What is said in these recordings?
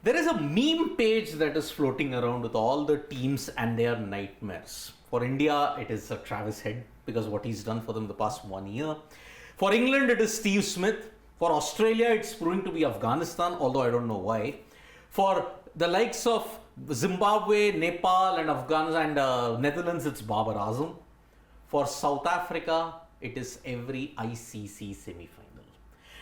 There is a meme page that is floating around with all the teams and their nightmares. For India, it is Travis Head because what he's done for them the past 1 year. For England, it is Steve Smith. For Australia, it's proving to be Afghanistan, although I don't know why. For the likes of Zimbabwe, Nepal and Afghanistan and Netherlands, it's Babar Azam. For South Africa, it is every ICC semi-final.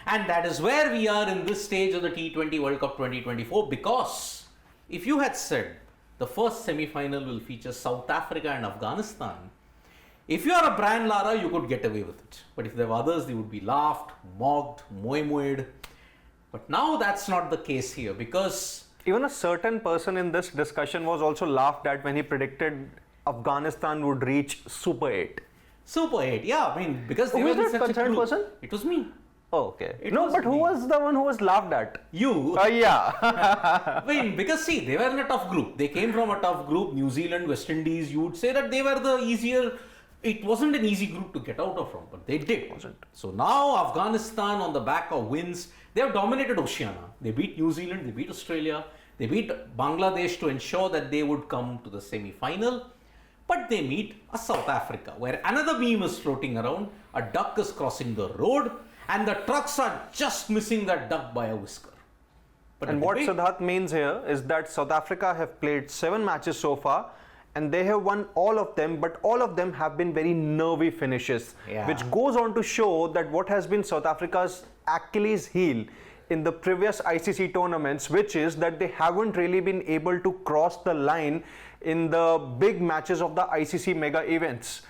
And that is where we are in this stage of the T20 World Cup 2024, because if you had said the first semi-final will feature South Africa and Afghanistan, if you are a Brian Lara, you could get away with it. But if there were others, they would be laughed, mocked, moed. But now that's not the case here, because even a certain person in this discussion was also laughed at when he predicted Afghanistan would reach Super 8. Super 8, yeah, I mean, because they who were was that concerned person? It was me. Oh, okay. Who was the one who was laughed at? You. Yeah. I mean, because see, they were in a tough group. They came from a tough group. New Zealand, West Indies. You would say that they were the easier. It wasn't an easy group to get out of from, but they did. It wasn't. So now Afghanistan, on the back of wins, they have dominated Oceania. They beat New Zealand. They beat Australia. They beat Bangladesh to ensure that they would come to the semi-final. But they meet a South Africa, where another meme is floating around. A duck is crossing the road, and the trucks are just missing that duck by a whisker. But and what Siddharth means here is that South Africa have played 7 matches so far, and they have won all of them, but all of them have been very nervy finishes, which goes on to show that what has been South Africa's Achilles heel in the previous ICC tournaments, which is that they haven't really been able to cross the line in the big matches of the ICC mega events.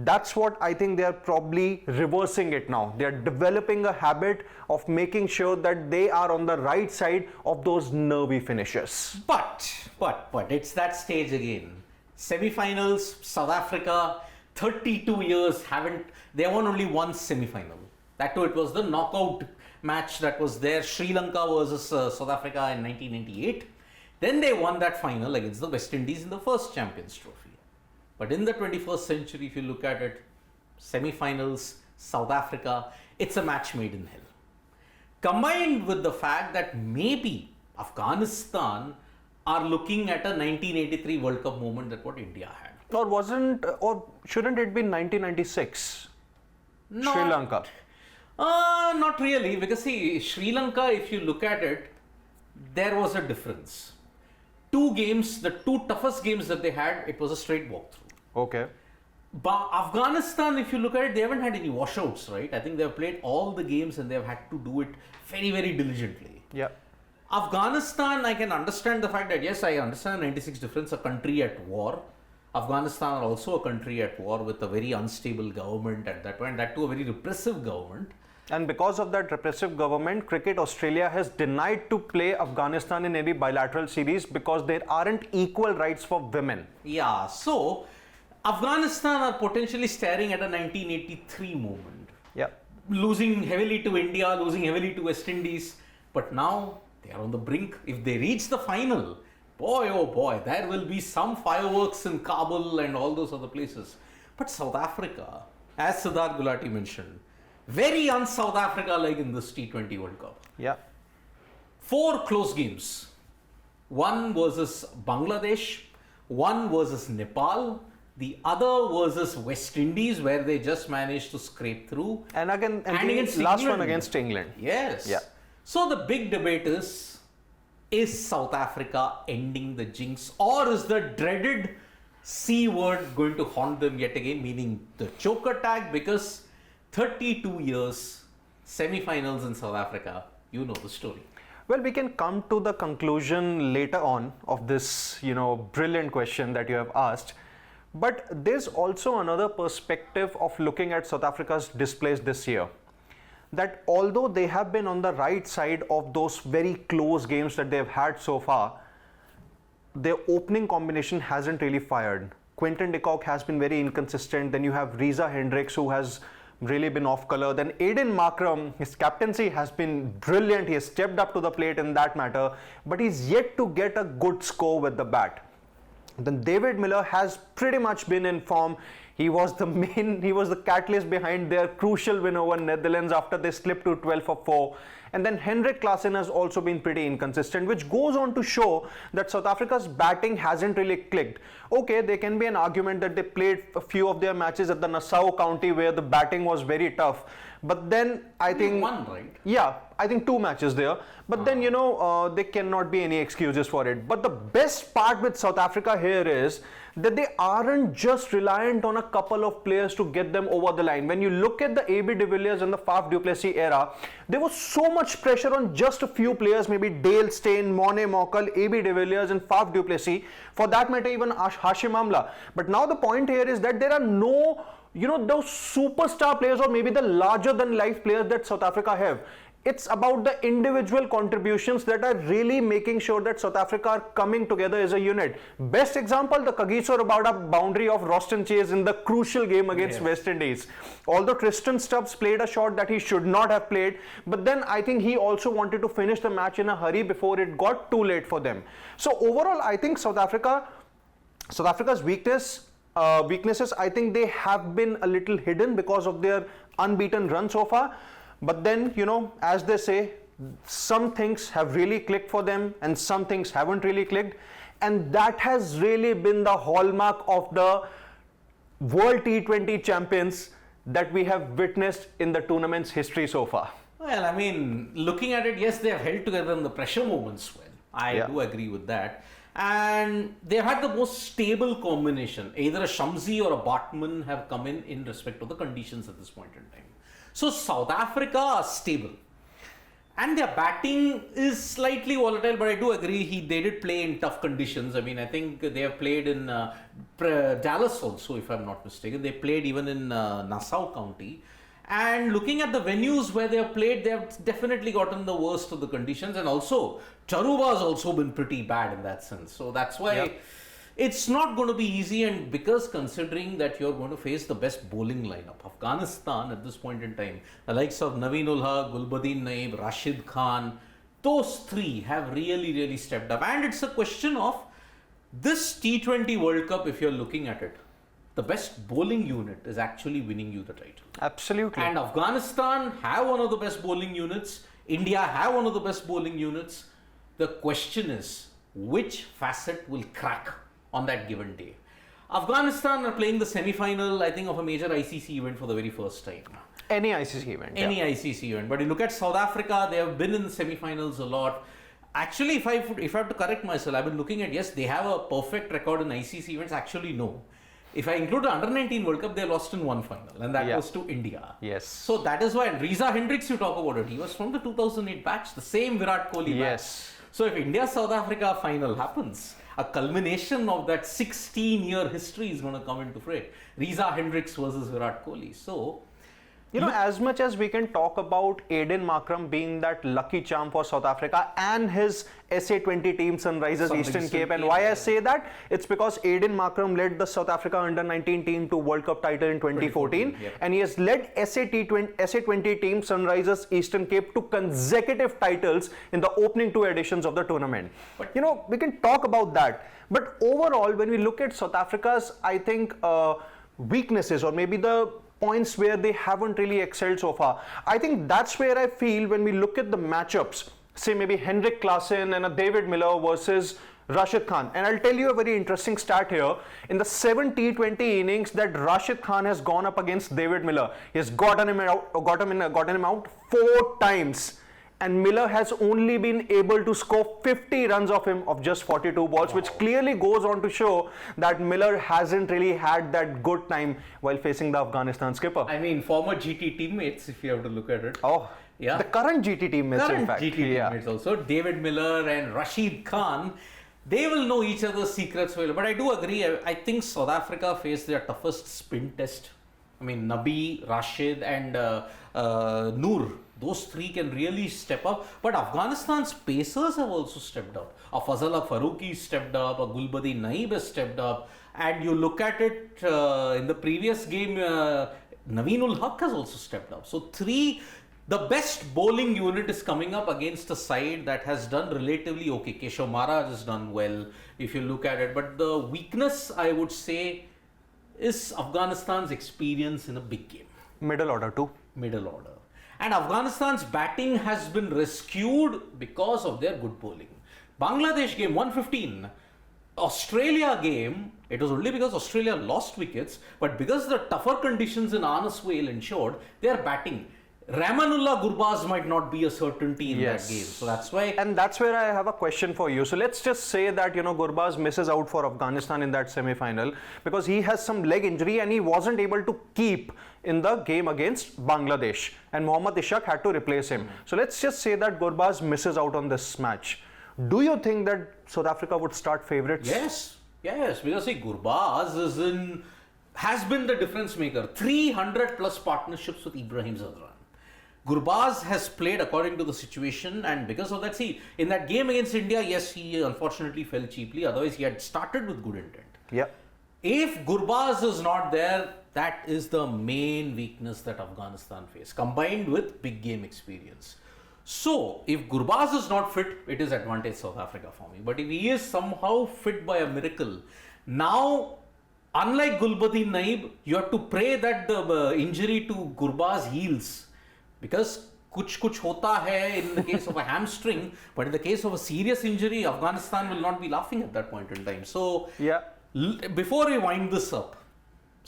That's what I think they are probably reversing it now. They are developing a habit of making sure that they are on the right side of those nervy finishes. But it's that stage again. Semi-finals, South Africa, 32 years they won only one semi-final. That too, it was the knockout match that was there, Sri Lanka versus South Africa in 1998. Then they won that final against the West Indies in the first Champions Trophy. But in the 21st century, if you look at it, semi-finals, South Africa, it's a match made in hell. Combined with the fact that maybe Afghanistan are looking at a 1983 World Cup moment that what India had. Or shouldn't it be 1996? Sri Lanka? Not really, because see, Sri Lanka, if you look at it, there was a difference. 2 games, the 2 toughest games that they had, it was a straight walkthrough. Okay. But Afghanistan, if you look at it, they haven't had any washouts, right? I think they've played all the games and they've had to do it very, very diligently. Yeah. Afghanistan, I can understand the fact that, yes, I understand 96 difference, a country at war. Afghanistan are also a country at war with a very unstable government at that point, that too a very repressive government. And because of that repressive government, Cricket Australia has denied to play Afghanistan in any bilateral series because there aren't equal rights for women. Yeah, so Afghanistan are potentially staring at a 1983 moment. Yeah. Losing heavily to India, losing heavily to West Indies. But now they are on the brink. If they reach the final, boy, oh boy, there will be some fireworks in Kabul and all those other places. But South Africa, as Siddharth Gulati mentioned, very un-South Africa like in this T20 World Cup. Yeah. 4 close games. 1 versus Bangladesh, 1 versus Nepal, the other versus West Indies, where they just managed to scrape through. And again, against last England. one against England. Yes. Yeah. So the big debate is South Africa ending the jinx, or is the dreaded C word going to haunt them yet again, meaning the choker tag? Because 32 years, semi-finals in South Africa, you know the story. Well, we can come to the conclusion later on of this, brilliant question that you have asked. But there's also another perspective of looking at South Africa's displays this year. That although they have been on the right side of those very close games that they've had so far, their opening combination hasn't really fired. Quinton de Kock has been very inconsistent. Then you have Reza Hendricks, who has really been off color. Then Aiden Markram, his captaincy has been brilliant. He has stepped up to the plate in that matter, but he's yet to get a good score with the bat. Then David Miller has pretty much been in form. He was the catalyst behind their crucial win over Netherlands after they slipped to 12 for 4. And then Henrik Klaassen has also been pretty inconsistent, which goes on to show that South Africa's batting hasn't really clicked. Okay, there can be an argument that they played a few of their matches at the Nassau County where the batting was very tough. But then I think one, right? Yeah, I think 2 matches there. But then, there cannot be any excuses for it. But the best part with South Africa here is that they aren't just reliant on a couple of players to get them over the line. When you look at the AB de Villiers and the Faf du Plessis era, there was so much pressure on just a few players, maybe Dale Steyn, Morne Morkel, AB de Villiers and Faf du Plessis, for that matter even Hashim Amla. But now the point here is that there are no those superstar players or maybe the larger than life players that South Africa have. It's about the individual contributions that are really making sure that South Africa are coming together as a unit. Best example, the Kagiso Rabada boundary of Roston Chase in the crucial game against West Indies. Although Tristan Stubbs played a shot that he should not have played, but then I think he also wanted to finish the match in a hurry before it got too late for them. So overall, I think South Africa's weaknesses, I think they have been a little hidden because of their unbeaten run so far. But then, as they say, some things have really clicked for them and some things haven't really clicked. And that has really been the hallmark of the World T20 champions that we have witnessed in the tournament's history so far. Well, I mean, looking at it, yes, they have held together in the pressure moments well. I do agree with that. And they've had the most stable combination. Either a Shamsi or a Bartman have come in respect to the conditions at this point in time. So South Africa are stable. And their batting is slightly volatile, but I do agree they did play in tough conditions. I mean, I think they have played in Dallas also, if I'm not mistaken. They played even in Nassau County. And looking at the venues where they have played, they have definitely gotten the worst of the conditions. And also, Charuba has also been pretty bad in that sense. So that's why it's not going to be easy. And because considering that you're going to face the best bowling lineup, Afghanistan at this point in time, the likes of Naveen ul Haq, Gulbuddin Naib, Rashid Khan, those three have really stepped up. And it's a question of this T20 World Cup, if you're looking at it, the best bowling unit is actually winning you the title. Absolutely. And Afghanistan have one of the best bowling units. India have one of the best bowling units. The question is, which facet will crack on that given day? Afghanistan are playing the semi-final, I think, of a major ICC event for the very first time. Any ICC event. Any ICC event. But you look at South Africa, they have been in the semi-finals a lot. Actually, if I have to correct myself, I've been looking at, yes, they have a perfect record in ICC events. Actually, no. If I include the Under-19 World Cup, they lost in one final, and that was to India. Yes. So that is why Reza Hendricks, you talk about it, he was from the 2008 batch, the same Virat Kohli batch. So if India-South Africa final happens, a culmination of that 16-year history is going to come into fray. Reza Hendricks versus Virat Kohli. So, as much as we can talk about Aiden Markram being that lucky charm for South Africa and his SA20 team Sunrisers Eastern Cape, and why I say that, it's because Aiden Markram led the South Africa Under-19 team to World Cup title in 2014, and he has led SA20 team Sunrisers Eastern Cape to consecutive titles in the opening 2 editions of the tournament. But we can talk about that. But overall, when we look at South Africa's, I think, weaknesses, or maybe the points where they haven't really excelled so far, I think that's where I feel when we look at the matchups, say maybe Henrik Klaassen and a David Miller versus Rashid Khan. And I'll tell you a very interesting stat here. In the 7 T20 innings that Rashid Khan has gone up against David Miller, he has gotten him out 4 times. And Miller has only been able to score 50 runs off him of just 42 balls, which clearly goes on to show that Miller hasn't really had that good time while facing the Afghanistan skipper. I mean, former GT teammates, if you have to look at it. Oh, yeah. The current GT teammates, in fact. GT teammates also. David Miller and Rashid Khan, they will know each other's secrets well. But I do agree, I think South Africa faced their toughest spin test. I mean, Nabi, Rashid and Noor, those 3 can really step up. But Afghanistan's pacers have also stepped up. A Fazala Farooqi stepped up, a Gulbuddin Naib has stepped up. And you look at it in the previous game, Naveen ul Haq has also stepped up. So the best bowling unit is coming up against a side that has done relatively okay. Keshav Maharaj has done well, if you look at it. But the weakness, I would say, is Afghanistan's experience in a big game. Middle order too. Middle order. And Afghanistan's batting has been rescued because of their good bowling. Bangladesh game 115. Australia game, it was only because Australia lost wickets, but because the tougher conditions in Anas Vale ensured their batting. Rahmanullah Gurbaz might not be a certainty in that game. So that's why. And that's where I have a question for you. So let's just say that, Gurbaz misses out for Afghanistan in that semi-final because he has some leg injury and he wasn't able to keep in the game against Bangladesh. And Mohammad Ishaq had to replace him. So let's just say that Gurbaz misses out on this match. Do you think that South Africa would start favourites? Yes, because see, Gurbaz has been the difference maker. 300 plus partnerships with Ibrahim Zadran. Gurbaz has played according to the situation, and because of that, see, in that game against India, yes, he unfortunately fell cheaply. Otherwise, he had started with good intent. Yeah. If Gurbaz is not there, that is the main weakness that Afghanistan face, combined with big game experience. So, if Gurbaz is not fit, it is advantage South Africa for me. But if he is somehow fit by a miracle, now, unlike Gulbuddin Naib, you have to pray that the injury to Gurbaz heals. Because kuch hota hai in the case of a hamstring, but in the case of a serious injury, Afghanistan will not be laughing at that point in time. So, yeah. Before we wind this up,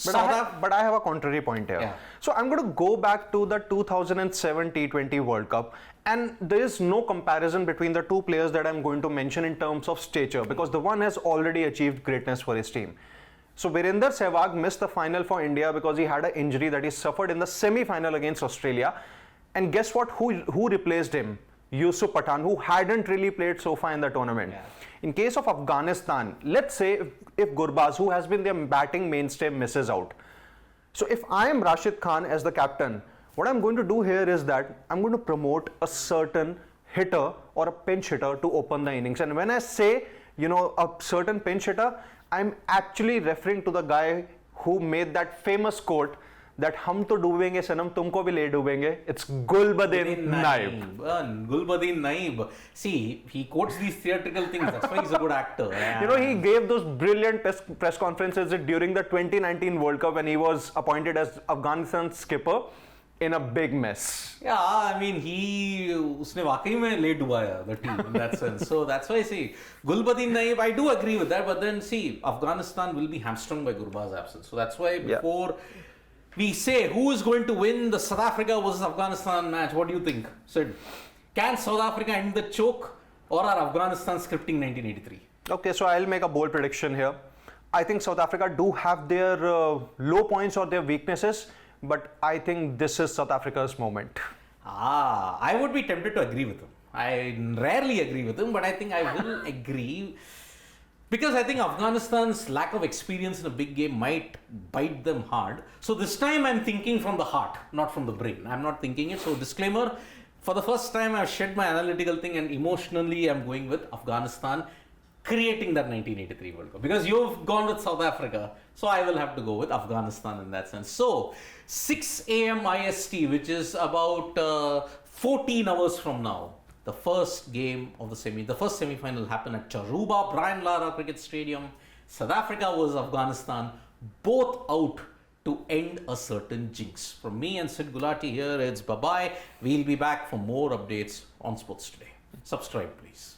but I have a contrary point here. Yeah. So I'm going to go back to the 2007 T20 World Cup, and there is no comparison between the two players that I'm going to mention in terms of stature, because the one has already achieved greatness for his team. So Virender Sehwag missed the final for India because he had an injury that he suffered in the semi-final against Australia. And guess what? Who replaced him? Yusuf Pathan, who hadn't really played so far in the tournament. Yeah. In case of Afghanistan, let's say if Gurbaz, who has been their batting mainstay, misses out. So if I am Rashid Khan as the captain, what I'm going to do here is that I'm going to promote a certain hitter or a pinch hitter to open the innings. And when I say, a certain pinch hitter, I'm actually referring to the guy who made that famous quote that hum to doobenge sanam tumko bhi le doobenge. It's Gulbuddin Naib. Gulbuddin Naib. See, he quotes these theatrical things. That's why he's a good actor. He gave those brilliant press conferences during the 2019 World Cup when he was appointed as Afghanistan's skipper in a big mess. Yeah, I mean, उसने वाकई में ले डुबाया the team in that sense. So that's why I say Gulbuddin Naib, I do agree with that. But then see, Afghanistan will be hamstrung by Gurbaz's absence. So that's why before we say who is going to win the South Africa versus Afghanistan match, what do you think, Sid? Can South Africa end the choke, or are Afghanistan scripting 1983? Okay, so I'll make a bold prediction here. I think South Africa do have their low points or their weaknesses, but I think this is South Africa's moment. I would be tempted to agree with him. I rarely agree with him, but I think I will agree. Because I think Afghanistan's lack of experience in a big game might bite them hard. So this time I'm thinking from the heart, not from the brain. I'm not thinking it. So disclaimer, for the first time I've shed my analytical thing and emotionally I'm going with Afghanistan creating that 1983 World Cup. Because you've gone with South Africa, so I will have to go with Afghanistan in that sense. So 6 a.m. IST, which is about 14 hours from now, the first game of the first semi-final happened at Charuba Brian Lara Cricket Stadium. South Africa versus Afghanistan, both out to end a certain jinx. From me and Sid Gulati here, it's bye-bye. We'll be back for more updates on Sports Today. Subscribe, please.